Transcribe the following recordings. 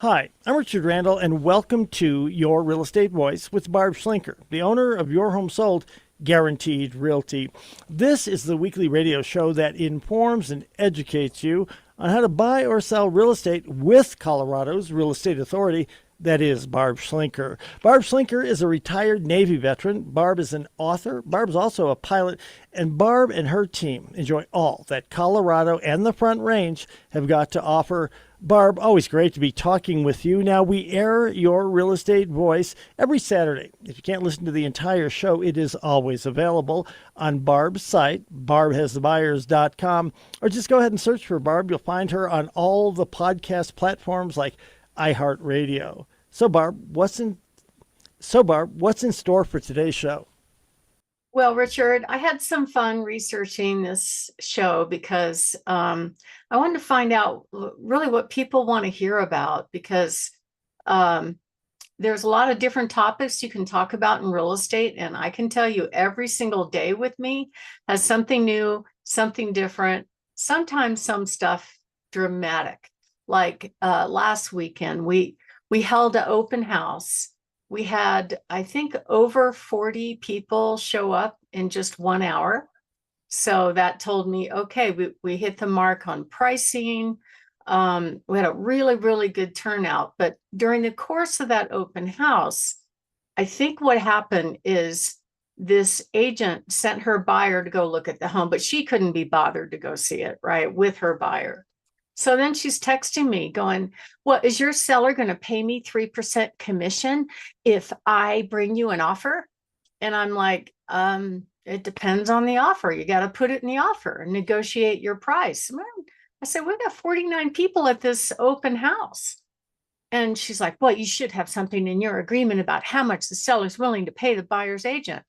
Hi, I'm Richard Randall, and welcome to Your Real Estate Voice with Barb Schlinker, the owner of Your Home Sold Guaranteed Realty. This is the weekly radio show that informs and educates you on how to buy or sell real estate with Colorado's Real Estate Authority. That is Barb Schlinker. Barb Schlinker is a retired Navy veteran. Barb is an author. Barb is also a pilot. And Barb and her team enjoy all that Colorado and the Front Range have got to offer. Barb, always great to be talking with you. Now, we air Your Real Estate Voice every Saturday. If you can't listen to the entire show, it is always available on Barb's site, barbhasthebuyers.com, or just go ahead and search for Barb. You'll find her on all the podcast platforms like iHeartRadio. Barb, what's in store for today's show? Well, Richard, I had some fun researching this show because I wanted to find out really what people want to hear about because um, there's a lot of different topics you can talk about in real estate. And I can tell you every single day with me has something new, something different, sometimes some stuff dramatic. Like last weekend, we held an open house. We had, I think, over 40 people show up in just 1 hour. So that told me, okay, we hit the mark on pricing. We had a really, really good turnout. But during the course of that open house, I think what happened is this agent sent her buyer to go look at the home, but she couldn't be bothered to go see it, right, with her buyer. So then she's texting me going, well, is your seller going to pay me 3% commission if I bring you an offer? And I'm like, it depends on the offer. You got to put it in the offer and negotiate your price. I said, we've got 49 people at this open house. And she's like, well, you should have something in your agreement about how much the seller's willing to pay the buyer's agent.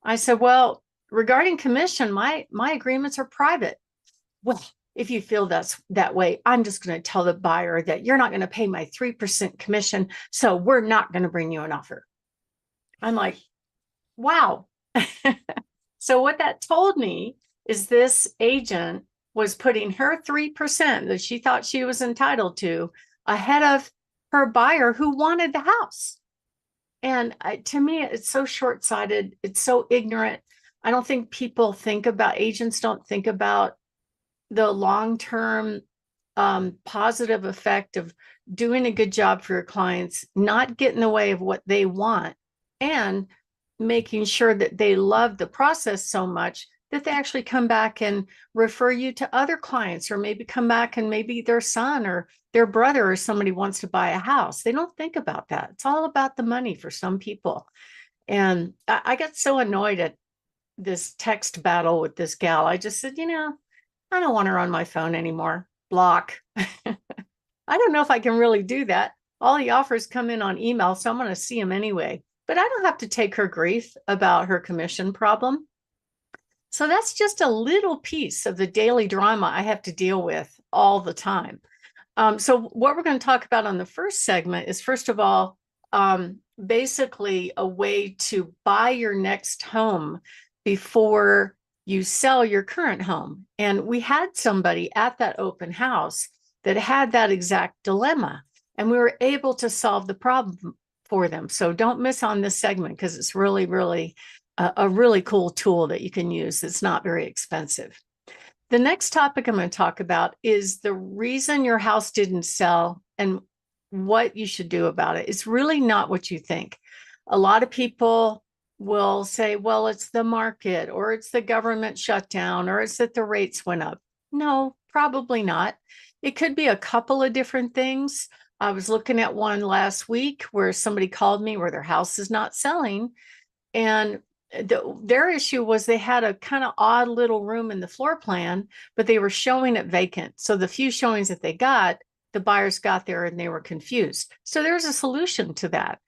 I said, well, regarding commission, my agreements are private. Well, if you feel that's that way, I'm just going to tell the buyer that you're not going to pay my 3% commission. So we're not going to bring you an offer. I'm like, wow. So what that told me is this agent was putting her 3% that she thought she was entitled to ahead of her buyer who wanted the house. And to me, it's so short-sighted. It's so ignorant. I don't think people think about, agents don't think about the long-term positive effect of doing a good job for your clients, not get in the way of what they want, and making sure that they love the process so much that they actually come back and refer you to other clients, or maybe come back and maybe their son or their brother or somebody wants to buy a house. They don't think about that. It's all about the money for some people. And I got so annoyed at this text battle with this gal. I just said, I don't want her on my phone anymore. Block. I don't know if I can really do that. All the offers come in on email, so I'm going to see them anyway. But I don't have to take her grief about her commission problem. So that's just a little piece of the daily drama I have to deal with all the time. So what we're going to talk about on the first segment is, first of all, basically a way to buy your next home before you sell your current home. And we had somebody at that open house that had that exact dilemma, and we were able to solve the problem for them. So don't miss on this segment because it's really, really a really cool tool that you can use. It's not very expensive. The next topic I'm going to talk about is the reason your house didn't sell and what you should do about it. It's really not what you think. A lot of people will say, well, it's the market, or it's the government shutdown, or it's that the rates went up. No, probably not. It could be a couple of different things. I was looking at one last week where somebody called me where their house is not selling. And their issue was they had a kind of odd little room in the floor plan, but they were showing it vacant. So the few showings that they got, the buyers got there and they were confused. So there's a solution to that.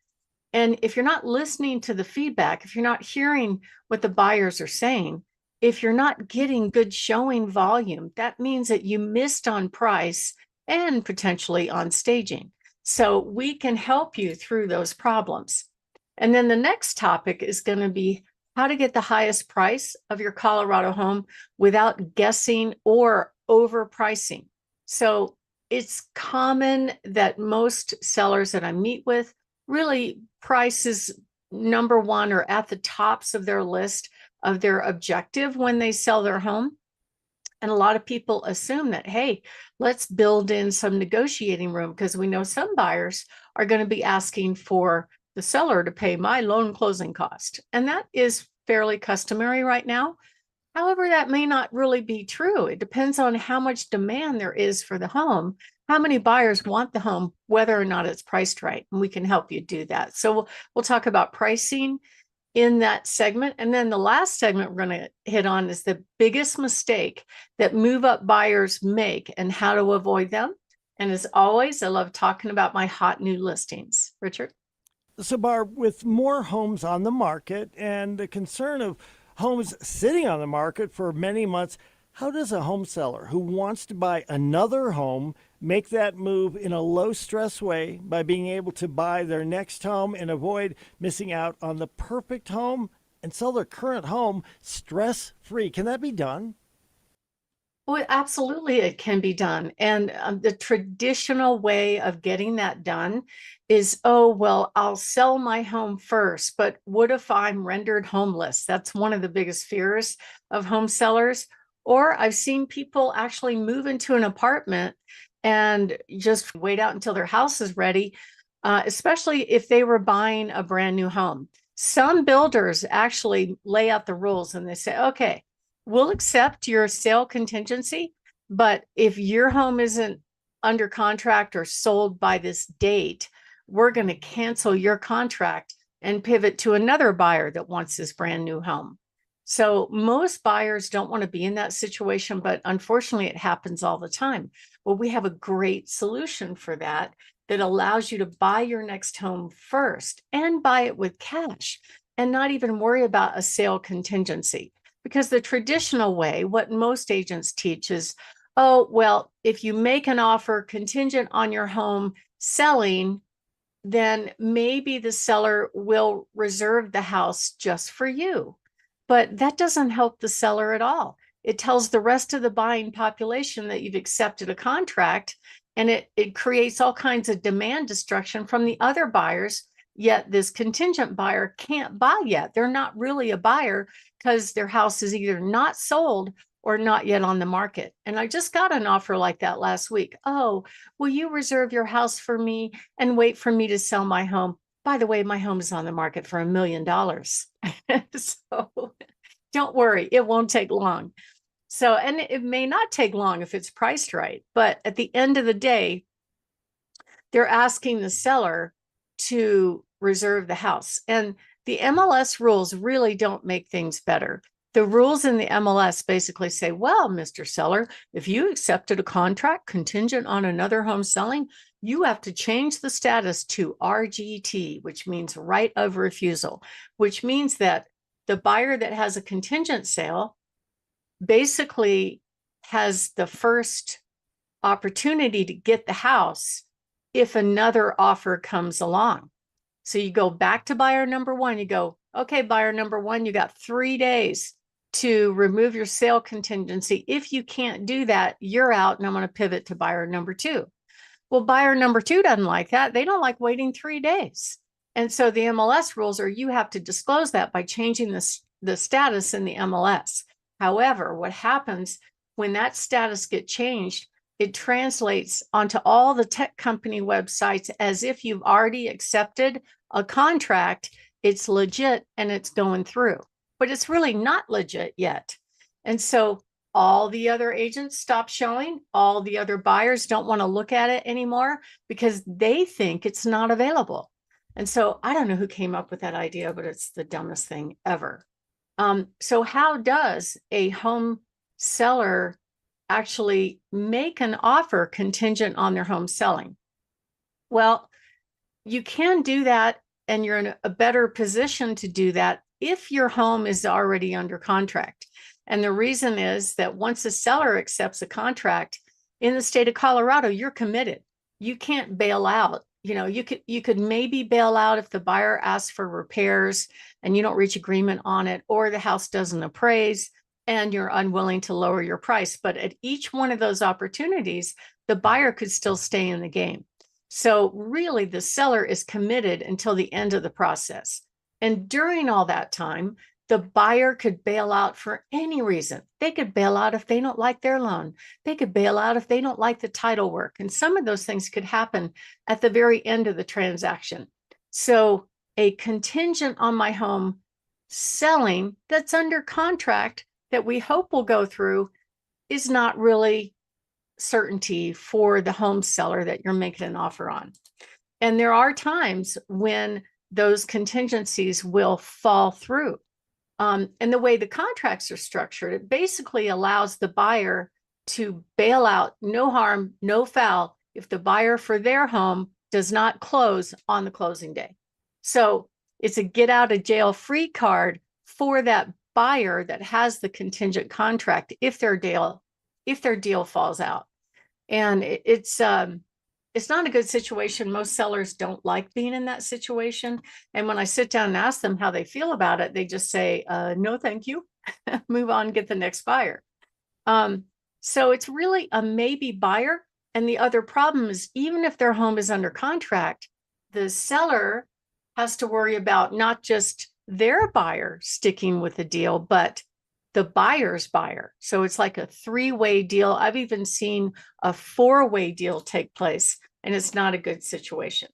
And if you're not listening to the feedback, if you're not hearing what the buyers are saying, if you're not getting good showing volume, that means that you missed on price and potentially on staging. So we can help you through those problems. And then the next topic is going to be how to get the highest price of your Colorado home without guessing or overpricing. So it's common that most sellers that I meet with really price is number one or at the tops of their list of their objective when they sell their home. And a lot of people assume that, hey, let's build in some negotiating room because we know some buyers are going to be asking for the seller to pay my loan closing cost. And that is fairly customary right now. However, that may not really be true. It depends on how much demand there is for the home, how many buyers want the home, whether or not it's priced right. And we can help you do that. So we'll talk about pricing in that segment. And then the last segment we're going to hit on is the biggest mistake that move up buyers make and how to avoid them. And as always, I love talking about my hot new listings. Richard? So, Barb, with more homes on the market and the concern of homes sitting on the market for many months, how does a home seller who wants to buy another home make that move in a low stress way by being able to buy their next home and avoid missing out on the perfect home and sell their current home stress free? Can that be done? Well, absolutely, it can be done. And the traditional way of getting that done is, oh, well, I'll sell my home first, but what if I'm rendered homeless? That's one of the biggest fears of home sellers. Or I've seen people actually move into an apartment and just wait out until their house is ready, especially if they were buying a brand new home. Some builders actually lay out the rules and they say, okay, we'll accept your sale contingency, but if your home isn't under contract or sold by this date, we're going to cancel your contract and pivot to another buyer that wants this brand new home. So most buyers don't want to be in that situation, but unfortunately it happens all the time. Well, we have a great solution for that that allows you to buy your next home first and buy it with cash and not even worry about a sale contingency. Because the traditional way, what most agents teach is, oh, well, if you make an offer contingent on your home selling, then maybe the seller will reserve the house just for you. But that doesn't help the seller at all. It tells the rest of the buying population that you've accepted a contract, and it creates all kinds of demand destruction from the other buyers. Yet this contingent buyer can't buy yet. They're not really a buyer because their house is either not sold or not yet on the market. And I just got an offer like that last week. Oh, will you reserve your house for me and wait for me to sell my home? By the way, my home is on the market for $1 million. So don't worry, it won't take long. So, and it may not take long if it's priced right, but at the end of the day, they're asking the seller to reserve the house. And the MLS rules really don't make things better. The rules in the MLS basically say, well, Mr. Seller, if you accepted a contract contingent on another home selling, you have to change the status to RGT, which means right of refusal, which means that the buyer that has a contingent sale basically has the first opportunity to get the house if another offer comes along. So you go back to buyer number one, you go, okay, buyer number one, you got 3 days to remove your sale contingency. If you can't do that, you're out, and I'm going to pivot to buyer number two. Well, buyer number two doesn't like that. They don't like waiting 3 days. And so the MLS rules are you have to disclose that by changing the status in the MLS. However, what happens when that status gets changed, it translates onto all the tech company websites as if you've already accepted a contract. It's legit and it's going through, but it's really not legit yet. And so all the other agents stop showing, all the other buyers don't want to look at it anymore because they think it's not available. And so I don't know who came up with that idea, but it's the dumbest thing ever. So how does a home seller actually make an offer contingent on their home selling? Well, you can do that, and you're in a better position to do that if your home is already under contract. And the reason is that once a seller accepts a contract in the state of Colorado, you're committed. You can't bail out. You know, you could maybe bail out if the buyer asks for repairs and you don't reach agreement on it, or the house doesn't appraise and you're unwilling to lower your price. But at each one of those opportunities, the buyer could still stay in the game. So really the seller is committed until the end of the process. And during all that time, the buyer could bail out for any reason. They could bail out if they don't like their loan. They could bail out if they don't like the title work. And some of those things could happen at the very end of the transaction. So a contingent on my home selling that's under contract that we hope will go through is not really certainty for the home seller that you're making an offer on. And there are times when those contingencies will fall through. And the way the contracts are structured, it basically allows the buyer to bail out, no harm, no foul, if the buyer for their home does not close on the closing day. So it's a get out of jail free card for that buyer that has the contingent contract if their deal falls out. And it's not a good situation. Most sellers don't like being in that situation. And when I sit down and ask them how they feel about it, they just say, no, thank you. Move on, get the next buyer. So it's really a maybe buyer. And the other problem is, even if their home is under contract, the seller has to worry about not just their buyer sticking with the deal, but the buyer's buyer. So it's like a three-way deal. I've even seen a four-way deal take place, and it's not a good situation.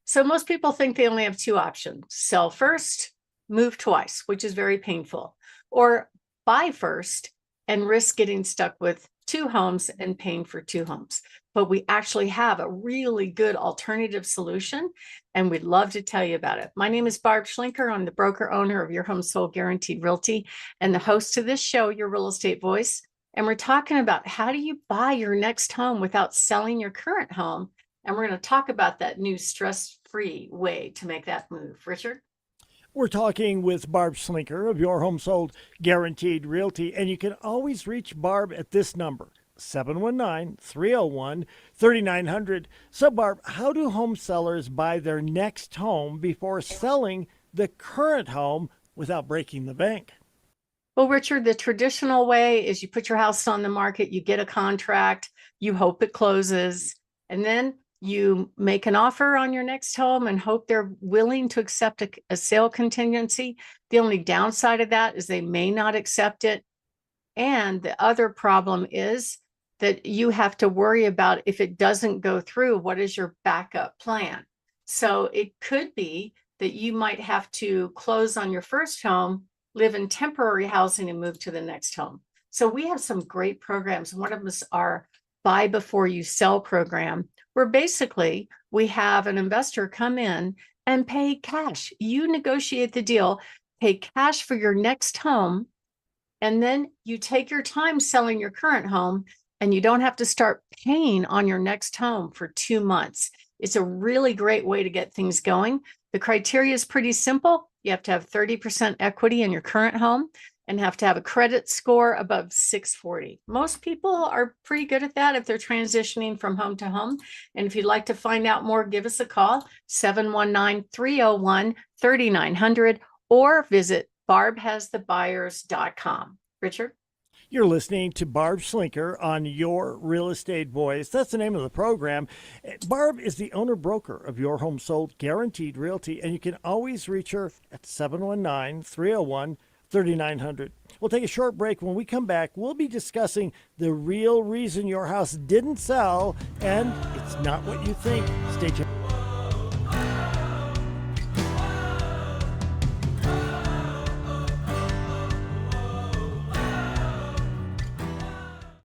So most people think they only have two options: sell first, move twice, which is very painful, or buy first and risk getting stuck with two homes and paying for two homes. But we actually have a really good alternative solution, and we'd love to tell you about it. My name is Barb Schlinker. I'm the broker owner of Your Home Sold Guaranteed Realty and the host of this show, Your Real Estate Voice. And we're talking about how do you buy your next home without selling your current home. And we're going to talk about that new stress-free way to make that move. Richard? We're talking with Barb Schlinker of Your Home Sold Guaranteed Realty, and you can always reach Barb at this number, 719-301-3900. So, Barb, how do home sellers buy their next home before selling the current home without breaking the bank? Well, Richard, the traditional way is you put your house on the market, you get a contract, you hope it closes, and then you make an offer on your next home and hope they're willing to accept a sale contingency. The only downside of that is they may not accept it. And the other problem is that you have to worry about, if it doesn't go through, what is your backup plan? So it could be that you might have to close on your first home, live in temporary housing, and move to the next home. So we have some great programs. One of them is our Buy Before You Sell program, where basically we have an investor come in and pay cash. You negotiate the deal, pay cash for your next home, and then you take your time selling your current home, and you don't have to start paying on your next home for 2 months. It's a really great way to get things going. The criteria is pretty simple. You have to have 30% equity in your current home and have to have a credit score above 640. Most people are pretty good at that if they're transitioning from home to home. And if you'd like to find out more, give us a call, 719-301-3900, or visit barbhasthebuyers.com. Richard? You're listening to Barb Schlinker on Your Real Estate Voice. That's the name of the program. Barb is the owner-broker of Your Home Sold Guaranteed Realty, and you can always reach her at 719-301-3900. We'll take a short break. When we come back, we'll be discussing the real reason your house didn't sell, and it's not what you think. Stay tuned.